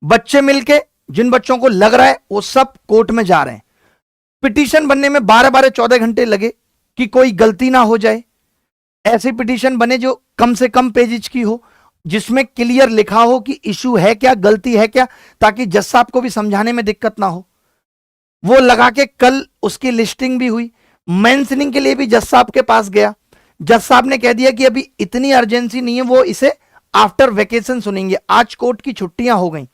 बच्चे मिलके, जिन बच्चों को लग रहा है वो सब कोर्ट में जा रहे हैं। पिटीशन बनने में 12-12 14 घंटे लगे कि कोई गलती ना हो जाए। ऐसी पिटीशन बने जो कम से कम पेजेज की हो, जिसमें क्लियर लिखा हो कि इशू है क्या, गलती है क्या, ताकि जज साहब को भी समझाने में दिक्कत ना हो। वो लगा के कल उसकी लिस्टिंग भी हुई। मेंशनिंग के लिए भी जज साहब के पास गया। जज साहब ने कह दिया कि अभी इतनी अर्जेंसी नहीं है, वो इसे आफ्टर वेकेशन सुनेंगे। आज कोर्ट की छुट्टियां हो गई।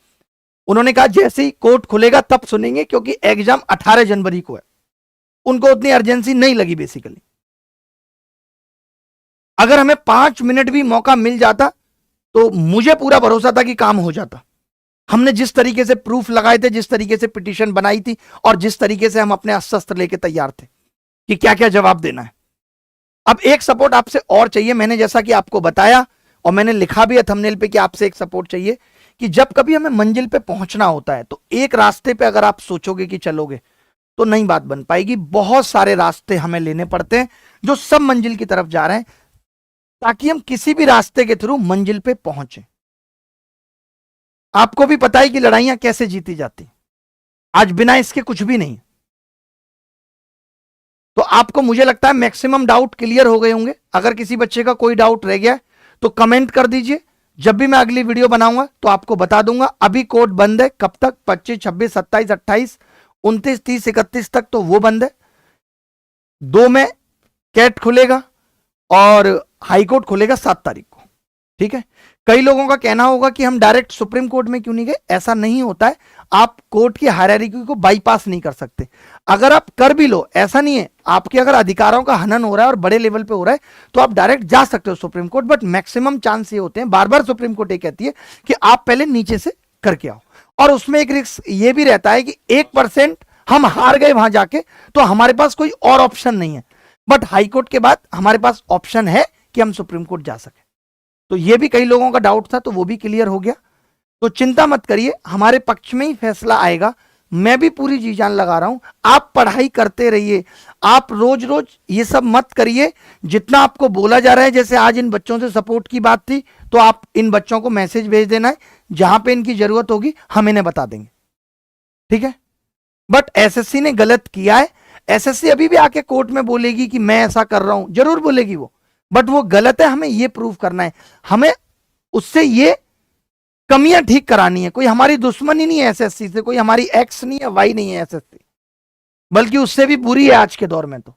उन्होंने कहा जैसे ही कोर्ट खुलेगा तब सुनेंगे, क्योंकि एग्जाम 18 जनवरी को है। उनको उतनी अर्जेंसी नहीं लगी बेसिकली। अगर हमें 5 मिनट भी मौका मिल जाता तो मुझे पूरा भरोसा था कि काम हो जाता। हमने जिस तरीके से प्रूफ लगाए थे, जिस तरीके से पिटीशन बनाई थी, और जिस तरीके से हम अपने अस्त्र लेके तैयार थे कि क्या क्या जवाब देना है। अब एक सपोर्ट आपसे और चाहिए। मैंने जैसा कि आपको बताया और मैंने लिखा भी है थंबनेल पे कि आपसे एक सपोर्ट चाहिए कि जब कभी हमें मंजिल पे पहुंचना होता है तो एक रास्ते पे अगर आप सोचोगे कि चलोगे तो नई बात बन पाएगी। बहुत सारे रास्ते हमें लेने पड़ते हैं जो सब मंजिल की तरफ जा रहे हैं, ताकि हम किसी भी रास्ते के थ्रू मंजिल पे पहुंचे। आपको भी पता है कि लड़ाइयां कैसे जीती जाती। आज बिना इसके कुछ भी नहीं। तो आपको, मुझे लगता है, मैक्सिमम डाउट क्लियर हो गए होंगे। अगर किसी बच्चे का कोई डाउट रह गया तो कमेंट कर दीजिए। जब भी मैं अगली वीडियो बनाऊंगा तो आपको बता दूंगा। अभी कोर्ट बंद है। कब तक? 25, 26, 27, 28, 29, 30, 31 तक तो वो बंद है। 2 में कैट खुलेगा और हाईकोर्ट खुलेगा 7 तारीख को। ठीक है। कई लोगों का कहना होगा कि हम डायरेक्ट सुप्रीम कोर्ट में क्यों नहीं गए। ऐसा नहीं होता है। आप कोर्ट की हायरार्की को बाईपास नहीं कर सकते। अगर आप कर भी लो, ऐसा नहीं है, आपके अगर अधिकारों का हनन हो रहा है और बड़े लेवल पे हो रहा है तो आप डायरेक्ट जा सकते हो supreme court. But maximum chance ये होते हैं, बार बार सुप्रीम कोर्ट ये कहती है कि आप पहले नीचे से करके आओ। और उसमें एक रिस्क ये भी रहता है कि 1% हम हार गए वहां जाके तो हमारे पास कोई और ऑप्शन नहीं है। बट हाईकोर्ट के बाद हमारे पास ऑप्शन है कि हम सुप्रीम कोर्ट जा सके। तो ये भी कई लोगों का डाउट था, तो वो भी क्लियर हो गया। तो चिंता मत करिए, हमारे पक्ष में ही फैसला आएगा। मैं भी पूरी जी जान लगा रहा हूं। आप पढ़ाई करते रहिए। आप रोज रोज ये सब मत करिए। जितना आपको बोला जा रहा है, जैसे आज इन बच्चों से सपोर्ट की बात थी, तो आप इन बच्चों को मैसेज भेज देना है। जहां पे इनकी जरूरत होगी हम इन्हें बता देंगे। ठीक है। बट एसएससी ने गलत किया है। एसएससी अभी भी आके कोर्ट में बोलेगी कि मैं ऐसा कर रहा हूं, जरूर बोलेगी वो, बट वो गलत है। हमें ये प्रूव करना है, हमें उससे ये कमियां ठीक करानी है। कोई हमारी दुश्मनी नहीं है एसएससी से, कोई हमारी एक्स नहीं है, वाई नहीं है एसएससी, बल्कि उससे भी बुरी है आज के दौर में। तो